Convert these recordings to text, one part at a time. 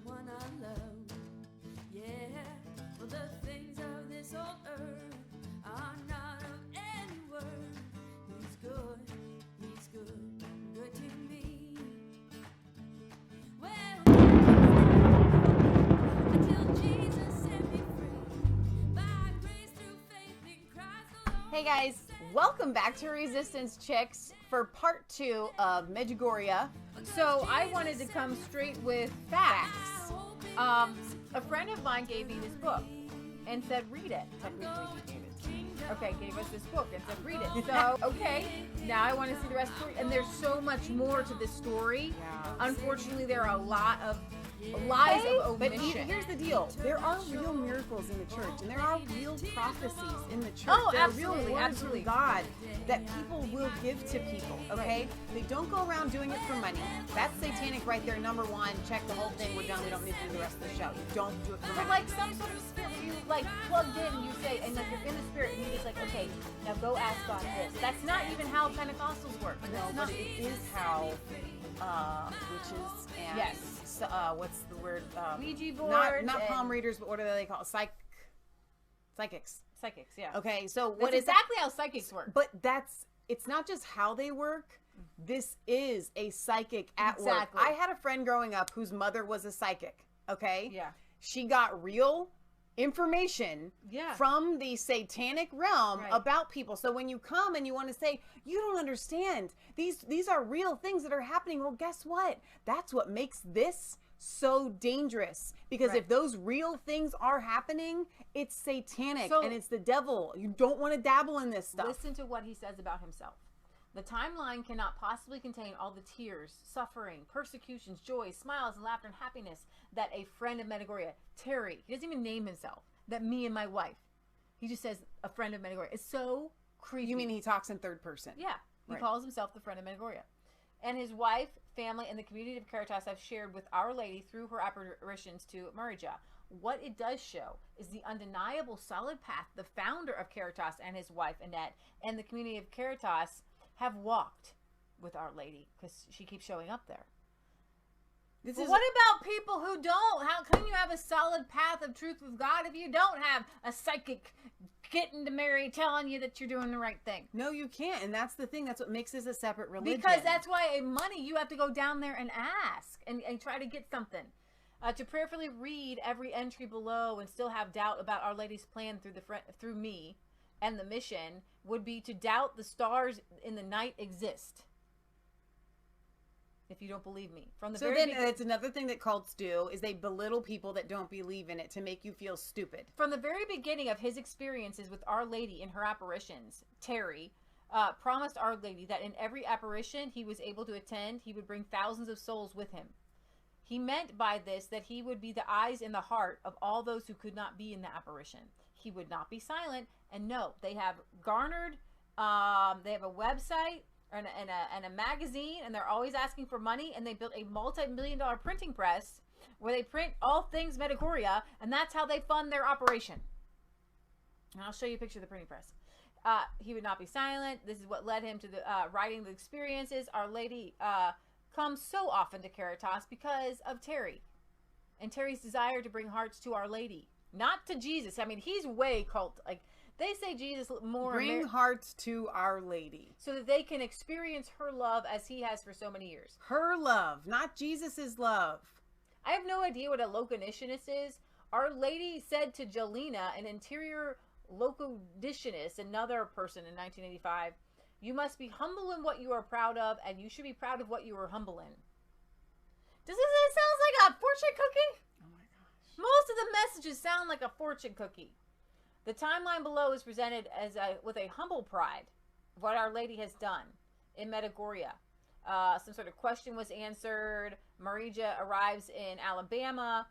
one I love. Yeah, for the things of this old earth are not of any worth. He's good, good to me. Well, until Jesus set me free, by grace through faith in Christ alone. Hey guys, welcome back to Resistance Chicks for part 2 of Medjugorje. So I wanted to come straight with facts. A friend of mine gave me this book and said, read it. Gave us this book and said, read it. So, okay, now I want to see the rest of the story. And there's so much more to this story. Yeah. Unfortunately, there are a lot of lies of But omission. here's the deal. There are real miracles in the church, and there are real prophecies in the church. Oh, there absolutely, are real words absolutely. from God that people will give to people, okay? They don't go around doing it for money. That's satanic right there, number one. Check the whole thing. We're done. We don't need to do the rest of the show. You don't do it for But money. like some sort of spirit, you like plugged in and you say, and like you're in the spirit and you just like, okay, now go ask God this. That's not even how Pentecostals work. No, That's but not. it is how witches and Yes. what's the word? Ouija board. Not palm and readers, but what do they call it? Psychics. psychics, yeah. Okay, so That's what is exactly how psychics work. But it's not just how they work. This is a psychic at work. Exactly. I had a friend growing up whose mother was a psychic, okay? Yeah. She got real information Yeah. from the satanic realm Right. about people. So when you come and you want to say, you don't understand, these are real things that are happening. Well, guess what? That's what makes this so dangerous, because Right. if those real things are happening, it's satanic So- and it's the devil. You don't want to dabble in this stuff. Listen to what he says about himself. The timeline cannot possibly contain all the tears, suffering, persecutions, joys, smiles, and laughter and happiness that a friend of Medjugorje, Terry, he doesn't even name himself, that me and my wife, he just says a friend of Medjugorje. It's so creepy. You mean he talks in third person? Yeah. He Right. calls himself the friend of Medjugorje. And his wife, family, and the community of Caritas have shared with Our Lady through her apparitions to Medjugorje. What it does show is the undeniable solid path the founder of Caritas and his wife, Annette, and the community of Caritas have walked with Our Lady, because she keeps showing up there. This But is what about people who don't? How can you have a solid path of truth with God if you don't have a psychic getting to Mary telling you that you're doing the right thing? no, you can't, and that's the thing. That's what makes this a separate religion. Because that's why money, you have to go down there and ask and try to get something. To prayerfully read every entry below and still have doubt about Our Lady's plan through me and the mission would be to doubt the stars in the night exist. If you don't believe me. From the So very then beginning. it's another thing that cults do is they belittle people that don't believe in it to make you feel stupid. From the very beginning of his experiences with Our Lady in her apparitions, Terry promised Our Lady that in every apparition he was able to attend, he would bring thousands of souls with him. He meant by this that he would be the eyes and the heart of all those who could not be in the apparition. He would not be silent. And no, they have garnered, they have a website and a magazine, and they're always asking for money, and they built a multi-million-dollar printing press where they print all things Medjugorje, and that's how they fund their operation. And I'll show you a picture of the printing press. He would not be silent. This is what led him to the writing the experiences. Our Lady comes so often to Caritas because of Terry and Terry's desire to bring hearts to Our Lady, not to Jesus. I mean, he's way cult. Like, they say Jesus more. Bring hearts to Our Lady. So that they can experience her love as he has for so many years. Her love, not Jesus's love. I have no idea what a locomotionist is. Our Lady said to Jelena, an interior locomotionist, another person in 1985, you must be humble in what you are proud of, and you should be proud of what you are humble in. Doesn't it sound like a fortune cookie? Oh my gosh. Most of the messages sound like a fortune cookie. The timeline below is presented as with a humble pride of what Our Lady has done in Medjugorje. Some sort of question was answered. Marija arrives in Alabama.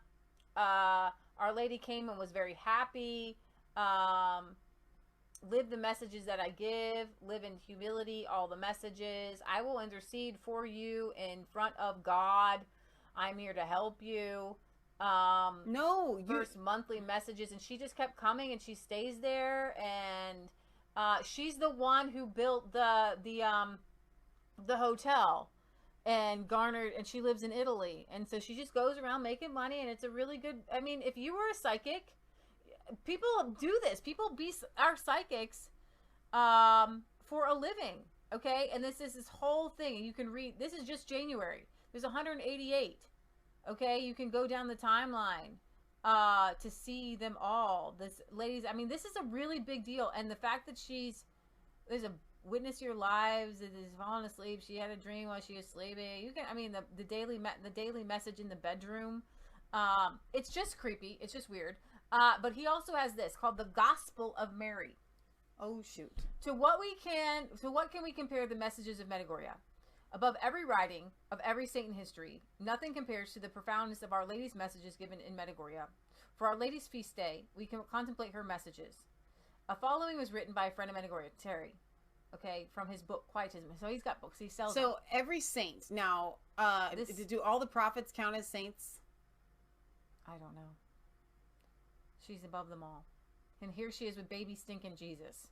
Our Lady came and was very happy. Live the messages that I give. Live in humility, all the messages. I will intercede for you in front of God. I'm here to help you. First monthly messages, and she just kept coming, and she stays there, and she's the one who built the hotel and garnered, and she lives in Italy, and so she just goes around making money, and it's a really good. I mean, if you were a psychic, people do this. People are psychics for a living, okay? And this is this whole thing, and you can read. This is just January. There's 188. Okay, you can go down the timeline to see them all. This ladies, I mean, this is a really big deal, and the fact that there's a witness your lives. It is falling asleep. She had a dream while she was sleeping. You can, I mean, the daily message in the bedroom. It's just creepy. It's just weird. But he also has this called the Gospel of Mary. Oh shoot. To what can we compare the messages of Medjugorje? Above every writing of every saint in history, nothing compares to the profoundness of Our Lady's messages given in Medjugorje. For Our Lady's feast day, we can contemplate her messages. A following was written by a friend of Medjugorje, Terry. Okay, from his book Quietism. So he's got books. He sells them. So every saint now, do all the prophets count as saints? I don't know. She's above them all. And here she is with baby stinking Jesus.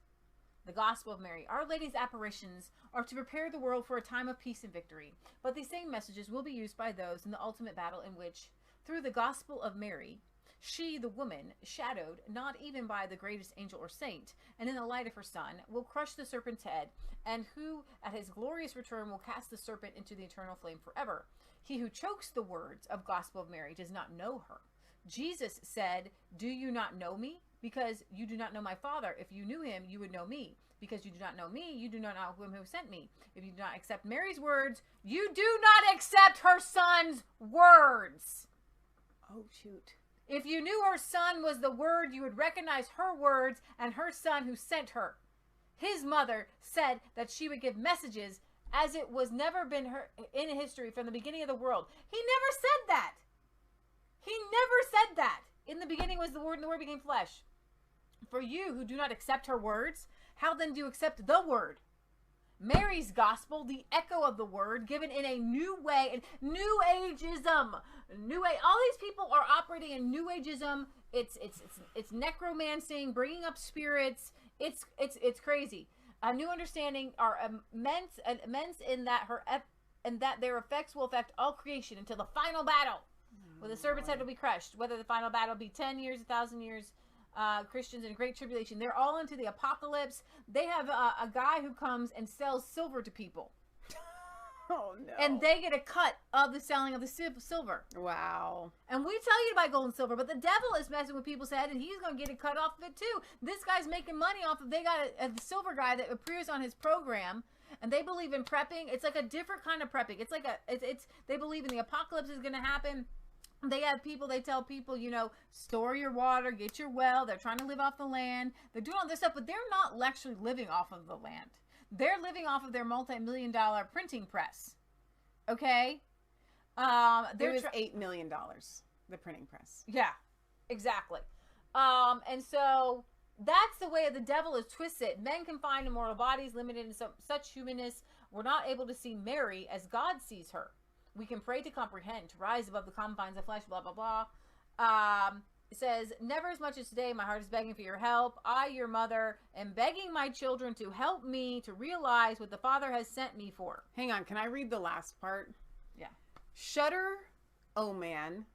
The Gospel of Mary. Our Lady's apparitions are to prepare the world for a time of peace and victory. But these same messages will be used by those in the ultimate battle in which, through the Gospel of Mary, she, the woman, shadowed not even by the greatest angel or saint, and in the light of her Son, will crush the serpent's head, and who, at his glorious return, will cast the serpent into the eternal flame forever. He who chokes the words of Gospel of Mary does not know her. Jesus said, "Do you not know me? Because you do not know my Father. If you knew him, you would know me. Because you do not know me, you do not know him who sent me. If you do not accept Mary's words, you do not accept her Son's words." Oh shoot. If you knew her Son was the Word, you would recognize her words and her Son who sent her. His mother said that she would give messages as it was never been her in history from the beginning of the world. He never said that. He never said that. In the beginning was the Word, and the Word became flesh. For you who do not accept her words, how then do you accept the Word? Mary's gospel, the echo of the Word, given in a new way, and New Ageism. New Age. All these people are operating in New Ageism. It's necromancing, bringing up spirits. It's crazy. A new understanding are immense in that their effects will affect all creation until the final battle, where the serpent's head will be crushed. Whether the final battle be 10 years, 1,000 years. Christians in great tribulation. They're all into the apocalypse. They have a guy who comes and sells silver to people. Oh no. And they get a cut of the selling of the silver. Wow. And we tell you to buy gold and silver, but the devil is messing with people's head, and he's going to get a cut off of it too. This guy's making money off of, they got a silver guy that appears on his program, and they believe in prepping. It's like a different kind of prepping. It's like they believe in the apocalypse is going to happen. They have people, they tell people, store your water, get your well. They're trying to live off the land. They're doing all this stuff, but they're not actually living off of the land. They're living off of their multi-million-dollar printing press. Okay? It was $8 million, the printing press. Yeah, exactly. And so that's the way the devil is twisted. Men confined in mortal bodies, limited in such humanness, were not able to see Mary as God sees her. We can pray to comprehend, to rise above the confines of flesh, blah, blah, blah. It says, never as much as today, my heart is begging for your help. I, your mother, am begging my children to help me to realize what the Father has sent me for. Hang on, can I read the last part? Yeah. Shudder, O man,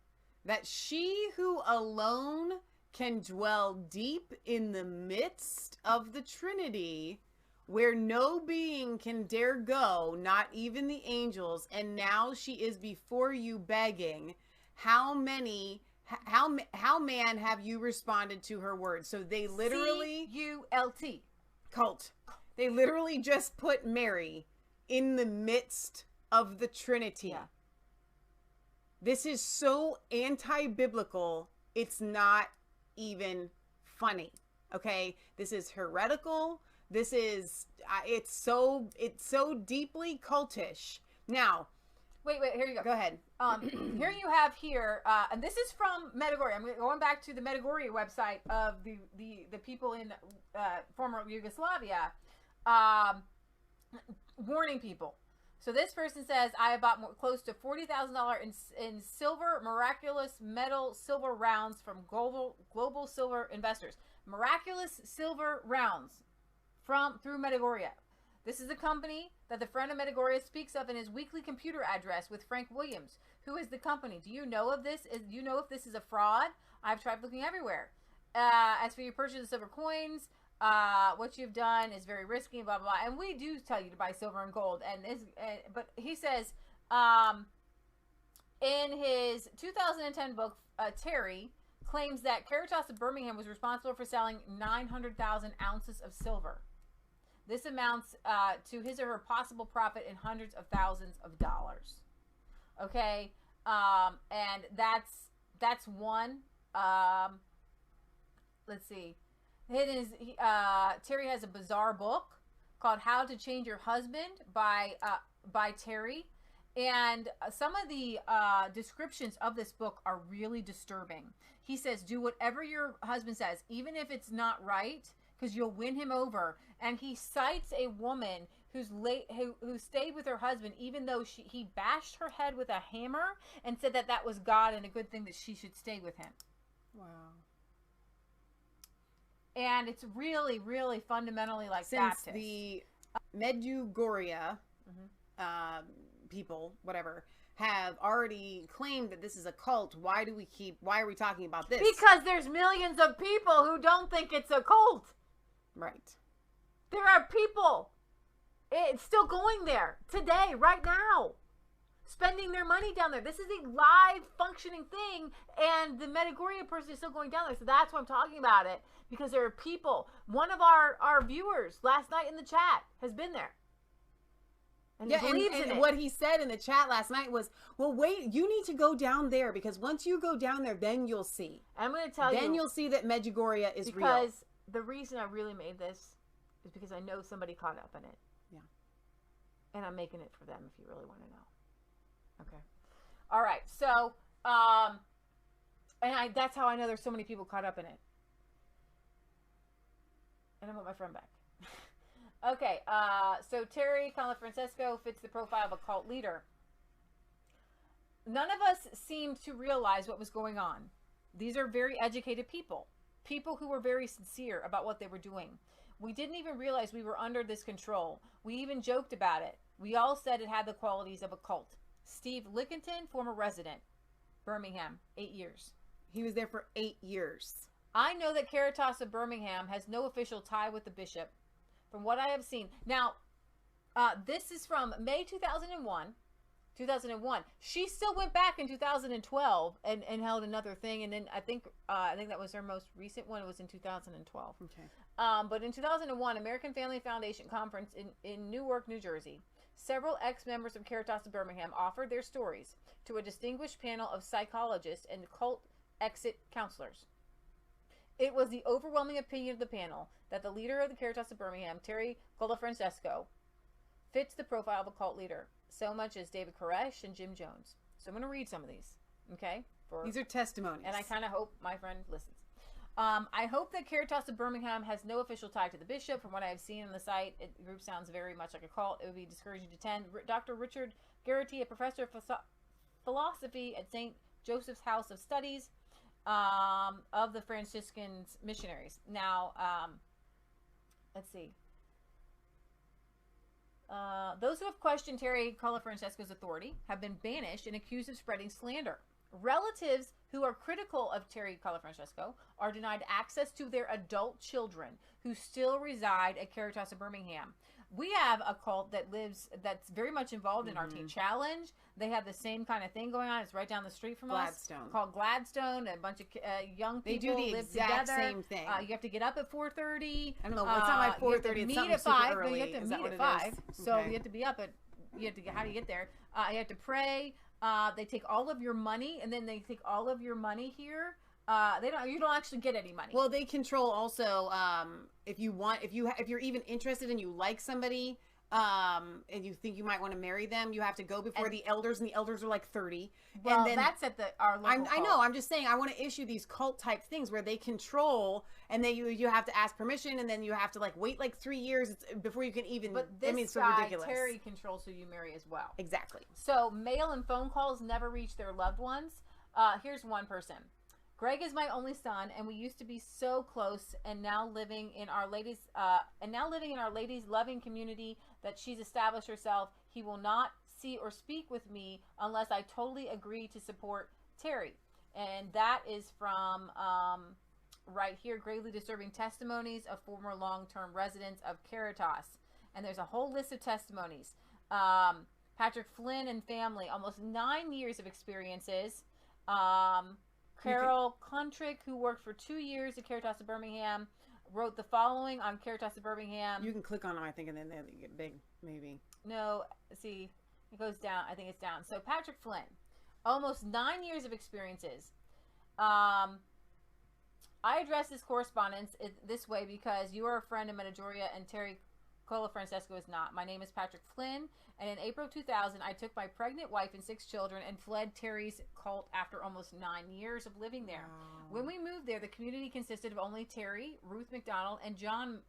that she who alone can dwell deep in the midst of the Trinity, where no being can dare go, not even the angels, and now she is before you begging. How man have you responded to her words? So they literally C-U-L-T. Cult. They literally just put Mary in the midst of the Trinity. Yeah. This is so anti-biblical, it's not even funny. Okay? This is heretical. This is it's so deeply cultish. Now, wait, here you go. Go ahead. Here you have and this is from Medjugorje. I'm going back to the Medjugorje website of the people in former Yugoslavia, warning people. So this person says, I have bought close to $40,000 in silver, miraculous metal silver rounds from global silver investors. Miraculous silver rounds through Medjugorje. This is a company that the friend of Medjugorje speaks of in his weekly computer address with Frank Williams. Who is the company? Do you know of this? Do you know if this is a fraud? I've tried looking everywhere. As for your purchase of silver coins, what you've done is very risky, blah, blah, blah. And we do tell you to buy silver and gold. But he says, in his 2010 book, Terry claims that Caritas of Birmingham was responsible for selling 900,000 ounces of silver. This amounts to his or her possible profit in hundreds of thousands of dollars. Okay, and that's one. Let's see. Terry has a bizarre book called "How to Change Your Husband" by Terry, and some of the descriptions of this book are really disturbing. He says, "Do whatever your husband says, even if it's not right, because you'll win him over." And he cites a woman who stayed with her husband, even though he bashed her head with a hammer and said that was God and a good thing that she should stay with him. Wow. And it's really, really fundamentally like Since Baptist. the Medjugorje people, whatever, have already claimed that this is a cult, why are we talking about this? Because there's millions of people who don't think it's a cult. Right. There are people, it's still going there today, right now, spending their money down there. This is a live functioning thing, and the Medjugorje person is still going down there. So that's why I'm talking about it, because there are people. One of our viewers last night in the chat has been there. And yeah, he believes in it. What he said in the chat last night was, well, wait, you need to go down there, because once you go down there, then you'll see. I'm going to tell you. Then you'll see that Medjugorje is real. Because the reason I really made this is because I know somebody caught up in it. Yeah. And I'm making it for them if you really want to know. Okay. All right. So, that's how I know there's so many people caught up in it. And I want my friend back. Okay. So Terry Calafrancesco fits the profile of a cult leader. None of us seemed to realize what was going on. These are very educated people. People who were very sincere about what they were doing. We didn't even realize we were under this control. We even joked about it. We all said it had the qualities of a cult. Steve Lickinton, former resident, Birmingham, 8 years. He was there for 8 years. I know that Caritas of Birmingham has no official tie with the bishop, from what I have seen. Now, this is from May 2001. She still went back in 2012 and held another thing, and then I think that was her most recent one. It was in 2012. Okay. But in 2001, American Family Foundation conference in Newark, New Jersey, several ex-members of Caritas of Birmingham offered their stories to a distinguished panel of psychologists and cult exit counselors. It was the overwhelming opinion of the panel that the leader of the Caritas of Birmingham, Terry Calafrancesco, fits the profile of a cult leader, so much as David Koresh and Jim Jones. So I'm going to read some of these, okay? These are testimonies. And I kind of hope my friend listens. I hope that Caritas of Birmingham has no official tie to the bishop. From what I have seen on the site, the group sounds very much like a cult. It would be discouraging to attend. Dr. Richard Garrity, a professor of philosophy at St. Joseph's House of Studies of the Franciscan missionaries. Now, let's see. Those who have questioned Terry Calafrancesco's authority have been banished and accused of spreading slander. Relatives who are critical of Terry Calafrancesco are denied access to their adult children who still reside at Caritas of Birmingham. We have a cult that's very much involved in our Teen Challenge. They have the same kind of thing going on. It's right down the street from us. Called Gladstone. A bunch of young people live together. They do the exact same thing. You have to get up at 4:30. I don't know. It's not my 4:30. It's something super early. You have to meet at 5. So you have to be up at. How do you get there? You have to pray. They take all of your money, and then they take all of your money here. You don't actually get any money. Well, they control also, if you're even interested and you like somebody, and you think you might want to marry them, you have to go before the elders, and the elders are like 30. Well, and then, that's at our local I know. I'm just saying. I want to issue these cult type things where they control, and then you have to ask permission, and then you have to wait 3 years before you can even. But this it's guy, ridiculous. Terry, controls who you marry as well. Exactly. So mail and phone calls never reach their loved ones. Here's one person. Greg is my only son, and we used to be so close. And now living in our lady's loving community that she's established herself. He will not see or speak with me unless I totally agree to support Terry. And that is from right here, gravely disturbing testimonies of former long-term residents of Caritas. And there's a whole list of testimonies. Patrick Flynn and family, almost 9 years of experiences. Carol Contrick, who worked for 2 years at Caritas of Birmingham, wrote the following on Caritas of Birmingham. You can click on them, I think, and then they get big, maybe. No, see, it goes down. I think it's down. So Patrick Flynn, almost 9 years of experiences. I address this correspondence this way because you are a friend of Medjugorje and Terry Cola Francesco is not. My name is Patrick Flynn, and in April 2000, I took my pregnant wife and 6 children and fled Terry's cult after almost 9 years of living there. Wow. When we moved there, the community consisted of only Terry, Ruth McDonald, and Joan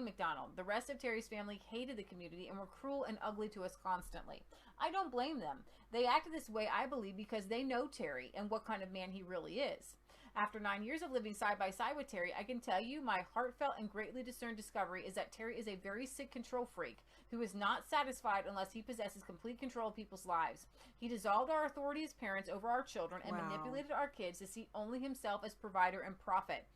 McDonald. The rest of Terry's family hated the community and were cruel and ugly to us constantly. I don't blame them. They acted this way, I believe, because they know Terry and what kind of man he really is. After 9 years of living side by side with Terry, I can tell you my heartfelt and greatly discerned discovery is that Terry is a very sick control freak who is not satisfied unless he possesses complete control of people's lives. He dissolved our authority as parents over our children and manipulated our kids to see only himself as provider and prophet.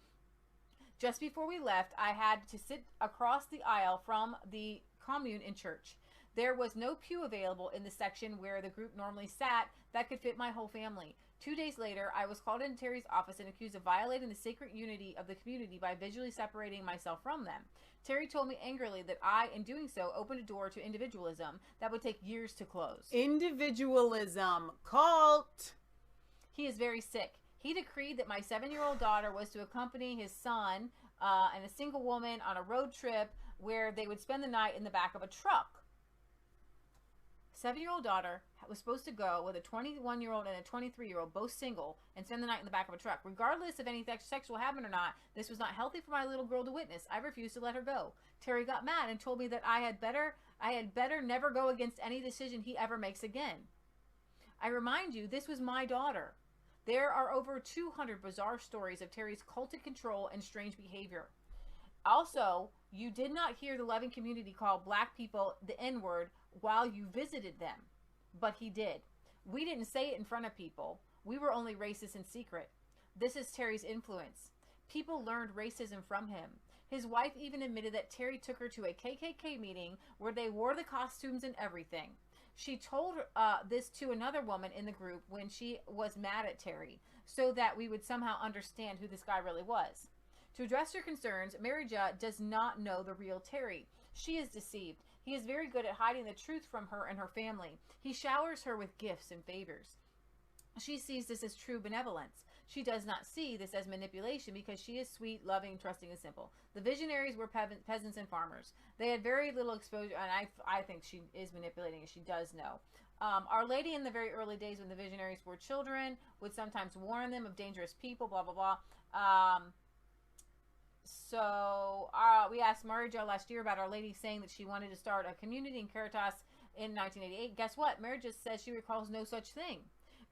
Just before we left, I had to sit across the aisle from the commune in church. There was no pew available in the section where the group normally sat that could fit my whole family. 2 days later, I was called into Terry's office and accused of violating the sacred unity of the community by visually separating myself from them. Terry told me angrily that I, in doing so, opened a door to individualism that would take years to close. Individualism. Cult. He is very sick. He decreed that my 7-year-old daughter was to accompany his son and a single woman on a road trip where they would spend the night in the back of a truck. 7-year-old daughter was supposed to go with a 21-year-old and a 23-year-old, both single, and spend the night in the back of a truck. Regardless if any sexual happened or not, this was not healthy for my little girl to witness. I refused to let her go. Terry got mad and told me that I had better never go against any decision he ever makes again. I remind you, this was my daughter. There are over 200 bizarre stories of Terry's cultic control and strange behavior. Also, you did not hear the loving community call black people the N-word while you visited them, but he did. We didn't say it in front of people. We were only racist in secret. This is Terry's influence. People learned racism from him. His wife even admitted that Terry took her to a KKK meeting where they wore the costumes and everything. She told this to another woman in the group when she was mad at Terry, so that we would somehow understand who this guy really was. To address your concerns, Medjugorje does not know the real Terry. She is deceived. He is very good at hiding the truth from her and her family. He showers her with gifts and favors. She sees this as true benevolence. She does not see this as manipulation because she is sweet, loving, trusting, and simple. The visionaries were peasants and farmers. They had very little exposure, and I think she is manipulating, and she does know. Our Lady in the very early days when the visionaries were children would sometimes warn them of dangerous people, blah, blah, blah. So we asked Medjugorje last year about Our Lady saying that she wanted to start a community in Caritas in 1988. Guess what? Medjugorje says she recalls no such thing.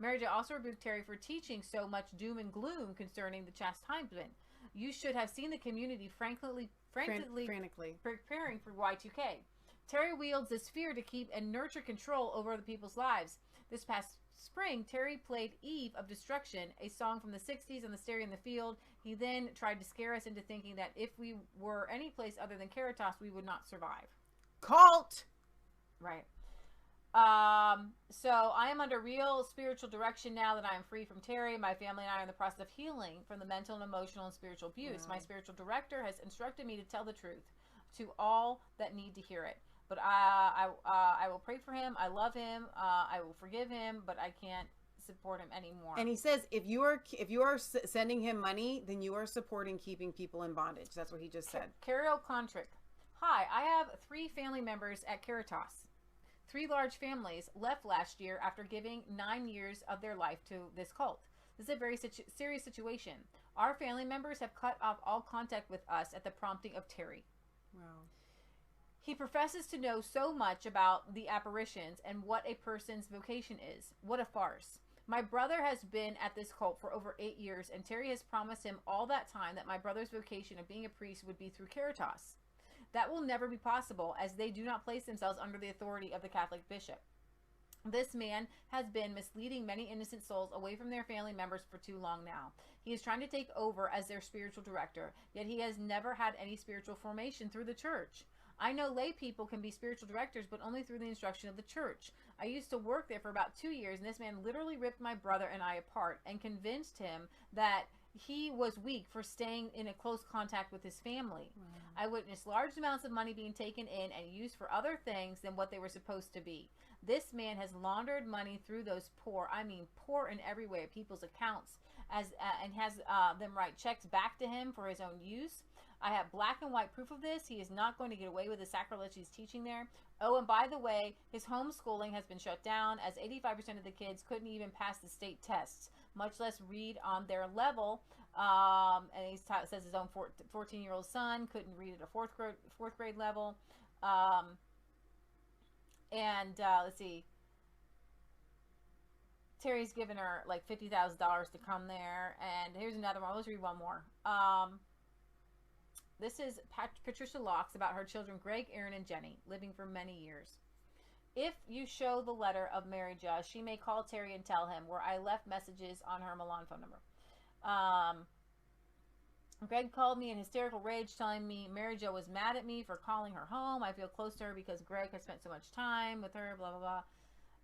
Medjugorje also rebuked Terry for teaching so much doom and gloom concerning the chastisement. You should have seen the community frantically preparing for Y2K. Terry wields this fear to keep and nurture control over other people's lives. This past spring, Terry played Eve of Destruction, a song from the 60s on the stereo in the field. He then tried to scare us into thinking that if we were any place other than Caritas, we would not survive. Cult! Right. So I am under real spiritual direction now that I am free from Terry. My family and I are in the process of healing from the mental and emotional and spiritual abuse. Wow. My spiritual director has instructed me to tell the truth to all that need to hear it. But I will pray for him. I love him. I will forgive him, but I can't support him anymore. And he says if you are sending him money, then you are supporting keeping people in bondage. That's what he just said. Carol Contrick. Hi, I have 3 family members at Caritas. 3 large families left last year after giving 9 years of their life to this cult. This is a very serious situation. Our family members have cut off all contact with us at the prompting of Terry. Wow. He professes to know so much about the apparitions and what a person's vocation is. What a farce. My brother has been at this cult for over 8 years, and Terry has promised him all that time that my brother's vocation of being a priest would be through Caritas. That will never be possible, as they do not place themselves under the authority of the Catholic bishop. This man has been misleading many innocent souls away from their family members for too long now. He is trying to take over as their spiritual director, yet he has never had any spiritual formation through the church. I know lay people can be spiritual directors, but only through the instruction of the church. I used to work there for about 2 years, and this man literally ripped my brother and I apart and convinced him that he was weak for staying in a close contact with his family. Wow. I witnessed large amounts of money being taken in and used for other things than what they were supposed to be. This man has laundered money through those poor, I mean poor in every way, people's accounts, and has them write checks back to him for his own use. I have black and white proof of this. He is not going to get away with the sacrilege he's teaching there. Oh, and by the way, his homeschooling has been shut down, as 85% of the kids couldn't even pass the state tests, much less read on their level. And he says his own 14-year-old son couldn't read at a fourth grade level. Let's see. Terry's given her like $50,000 to come there. And here's another one. Let's read one more. This is Patricia Locks about her children, Greg, Aaron, and Jenny, living for many years. If you show the letter of Mary Jo, she may call Terry and tell him where I left messages on her Milan phone number. Greg called me in hysterical rage, telling me Mary Jo was mad at me for calling her home. I feel close to her because Greg has spent so much time with her, blah, blah, blah.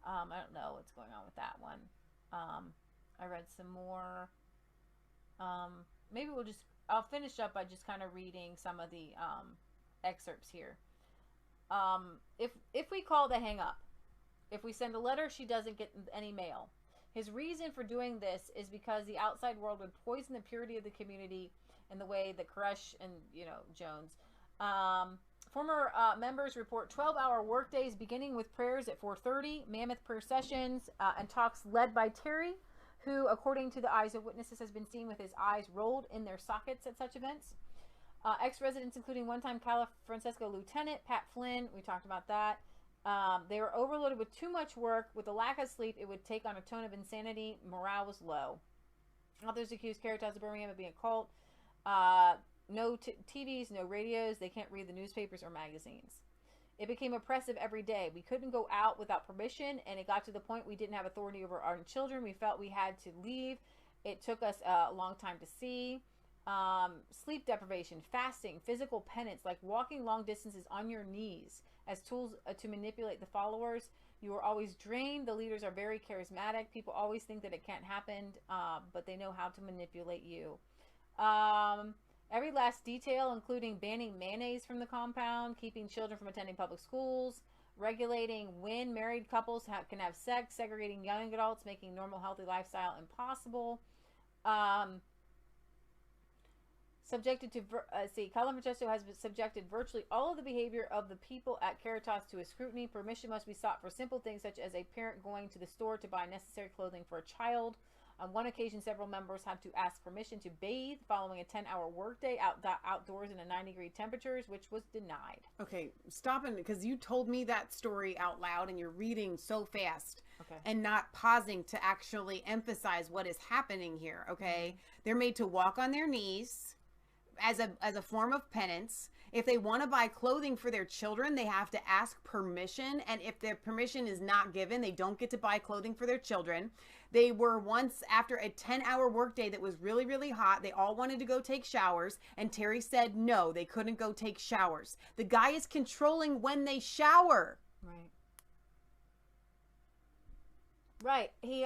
I don't know what's going on with that one. I read some more. Maybe I'll finish up by just kind of reading some of the excerpts here. If we call, they hang up. If we send a letter, she doesn't get any mail. His reason for doing this is because the outside world would poison the purity of the community in the way that Koresh and, Jones. Former members report 12-hour workdays beginning with prayers at 4:30, mammoth prayer sessions, and talks led by Terry, who, according to the eyes of witnesses, has been seen with his eyes rolled in their sockets at such events. Ex-residents, including one-time Cala Francesco Lieutenant Pat Flynn, we talked about that. They were overloaded with too much work. With the lack of sleep, it would take on a tone of insanity. Morale was low. Others accused Caritas of Birmingham of being a cult. No TVs, no radios. They can't read the newspapers or magazines. It became oppressive every day. We couldn't go out without permission, and it got to the point we didn't have authority over our children. We felt we had to leave. It took us a long time to see. Sleep deprivation, fasting, physical penance, like walking long distances on your knees as tools to manipulate the followers. You are always drained. The leaders are very charismatic. People always think that it can't happen, but they know how to manipulate you. Every last detail, including banning mayonnaise from the compound, keeping children from attending public schools, regulating when married couples can have sex, segregating young adults, making normal, healthy lifestyle impossible. Cala Francesco has subjected virtually all of the behavior of the people at Caritas to a scrutiny. Permission must be sought for simple things such as a parent going to the store to buy necessary clothing for a child. On one occasion, several members had to ask permission to bathe following a 10-hour workday outdoors in a 90-degree temperatures, which was denied. Okay, stopping because you told me that story out loud and you're reading so fast and not pausing to actually emphasize what is happening here, okay? They're made to walk on their knees as a form of penance. If they want to buy clothing for their children, they have to ask permission, and if their permission is not given, they don't get to buy clothing for their children. They were once, after a 10-hour workday that was really, really hot, they all wanted to go take showers, and Terry said no, they couldn't go take showers. The guy is controlling when they shower. Right. He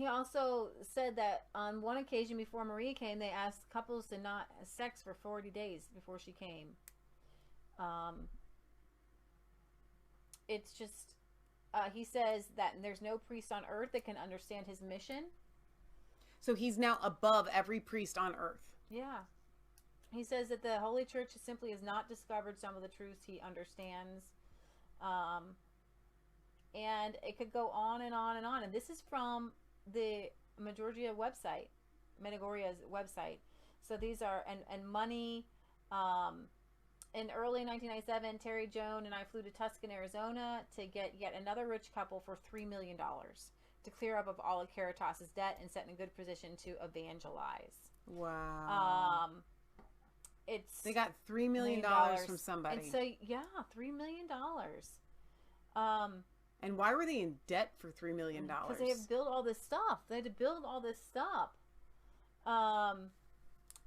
also said that on one occasion before Maria came, they asked couples to not have sex for 40 days before she came. It's just, he says that there's no priest on earth that can understand his mission. So he's now above every priest on earth. Yeah. He says that the Holy Church simply has not discovered some of the truths he understands. And it could go on and on and on. And this is from the Medjugorje website, Medjugorje's website. So these are, and money, In early 1997, Terry, Joan, and I flew to Tucson, Arizona to get yet another rich couple for $3 million to clear up of all of Caritas' debt and set in a good position to evangelize. Wow. They got $3 million from somebody. And so, yeah, $3 million. And why were they in debt for $3 million? Because they had to build all this stuff. They had to build all this stuff.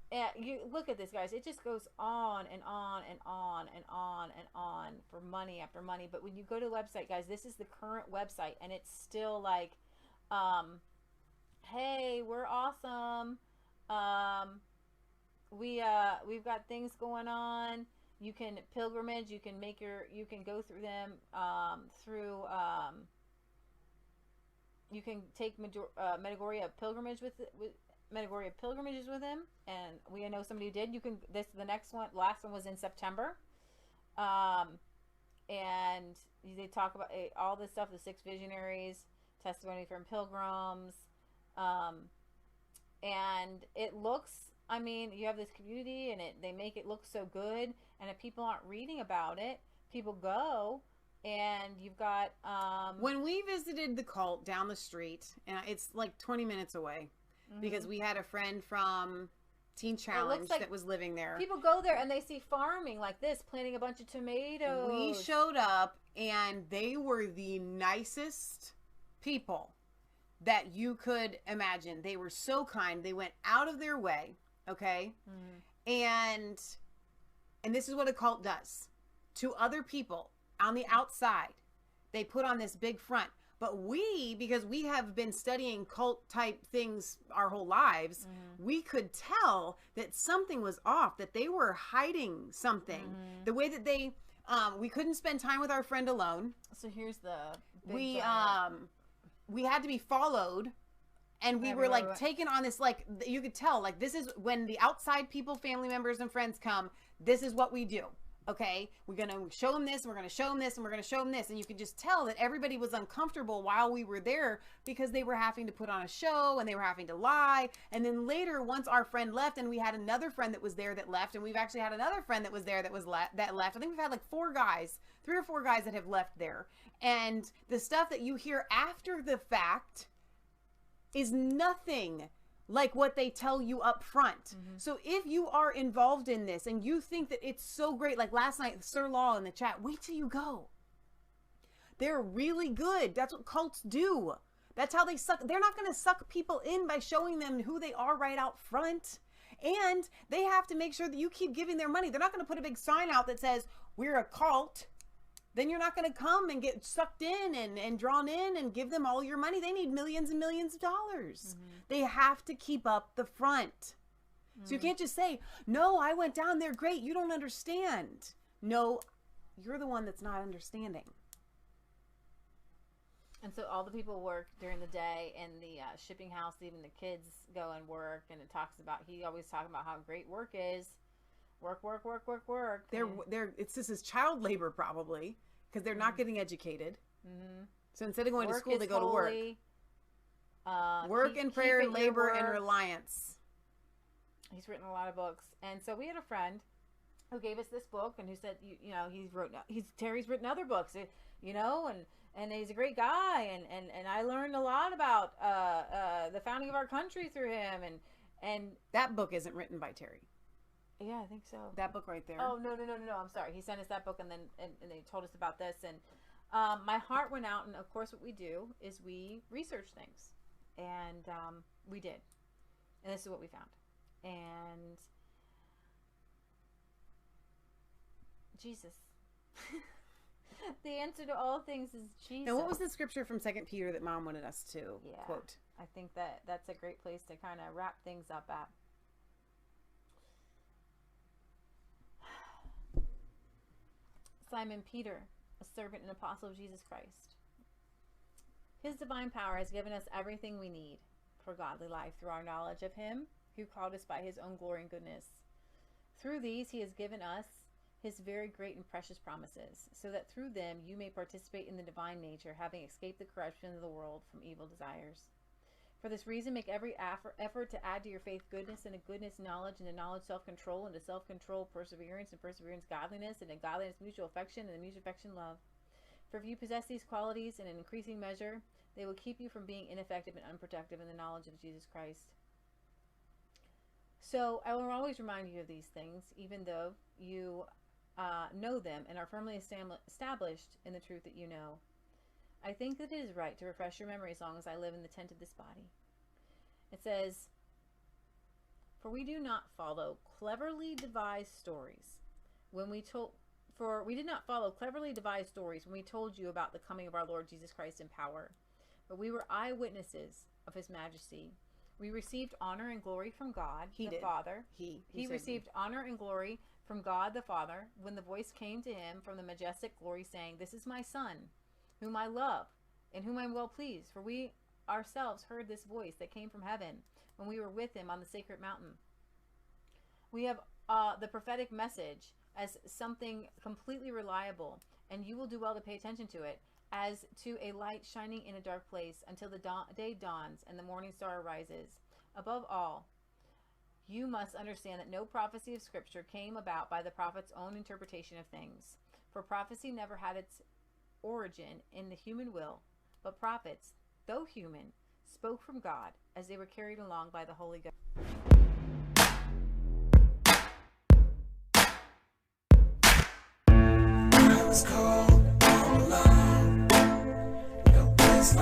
And you look at this, guys. It just goes on and on and on and on and on for money after money. But when you go to the website, guys, this is the current website, and it's still like, hey, we're awesome. We've got things going on. You can pilgrimage. You can go through them you can take Medjugorje pilgrimages with him, and we know somebody who did. The last one was in September, and they talk about all this stuff, the 6 visionaries, testimony from pilgrims, and it looks, I mean, you have this community, and they make it look so good, and if people aren't reading about it, people go. And you've got when we visited the cult down the street, and it's like 20 minutes away, because we had a friend from Teen Challenge that was living there. People go there and they see farming like this, planting a bunch of tomatoes. We showed up, and they were the nicest people that you could imagine. They were so kind. They went out of their way, okay? And this is what a cult does to other people. On the outside, they put on this big front. But because we have been studying cult type things our whole lives, we could tell that something was off, that they were hiding something. The way that we couldn't spend time with our friend alone. So here's the we had to be followed, and we were like taken on this, like, you could tell, like, this is when the outside people, family members and friends come, this is what we do. Okay, we're going to show them this, and we're going to show them this, and we're going to show them this. And you could just tell that everybody was uncomfortable while we were there, because they were having to put on a show, and they were having to lie. And then later, once our friend left, and we had another friend that was there that left, and we've actually had another friend that was there that left. I think we've had like 3 or 4 guys that have left there. And the stuff that you hear after the fact is nothing like what they tell you up front. So if you are involved in this and you think that it's so great, like last night, Sir Law in the chat, wait till you go. They're really good. That's what cults do. That's how they suck. They're not going to suck people in by showing them who they are right out front. And they have to make sure that you keep giving their money. They're not going to put a big sign out that says, we're a cult. Then you're not going to come and get sucked in and drawn in and give them all your money. They need millions and millions of dollars. They have to keep up the front. So you can't just say, no, I went down there. Great. You don't understand. No, you're the one that's not understanding. And so all the people work during the day in the shipping house. Even the kids go and work. And it talks about, he always talking about how great work is. Work. This is child labor probably, because they're not getting educated. So instead of going to school, they go to work. Work and prayer, labor and reliance. He's written a lot of books, and so we had a friend who gave us this book, and who said, Terry's written other books, and he's a great guy, and I learned a lot about the founding of our country through him, and that book isn't written by Terry. Yeah, I think so. That book right there. Oh, no. I'm sorry. He sent us that book, and then and they told us about this. And my heart went out, and of course what we do is we research things. And we did. And this is what we found. And Jesus. The answer to all things is Jesus. Now, what was the scripture from 2 Peter that Mom wanted us to quote? I think that's a great place to kind of wrap things up at. Simon Peter, a servant and apostle of Jesus Christ. His divine power has given us everything we need for godly life through our knowledge of him who called us by his own glory and goodness. Through these he has given us his very great and precious promises, so that through them you may participate in the divine nature, having escaped the corruption of the world from evil desires. For this reason, make every effort to add to your faith goodness, and to goodness knowledge, and to knowledge self-control, and to self-control perseverance, and perseverance godliness, and to godliness mutual affection, and to mutual affection love. For if you possess these qualities in an increasing measure, they will keep you from being ineffective and unprotective in the knowledge of Jesus Christ. So I will always remind you of these things, even though you know them and are firmly established in the truth that you know. I think that it is right to refresh your memory as long as I live in the tent of this body. It says, for we do not follow cleverly devised stories when we told you about the coming of our Lord Jesus Christ in power, but we were eyewitnesses of his majesty. We received honor and glory from God the Father. He received honor and glory from God the Father when the voice came to him from the majestic glory, saying, "This is my Son, whom I love, in whom I am well pleased." For we ourselves heard this voice that came from heaven when we were with him on the sacred mountain. We have the prophetic message as something completely reliable, and you will do well to pay attention to it, as to a light shining in a dark place until the day dawns and the morning star arises. Above all, you must understand that no prophecy of Scripture came about by the prophet's own interpretation of things. For prophecy never had its origin in the human will, but prophets, though human, spoke from God as they were carried along by the Holy Ghost. I was called all alone. Your place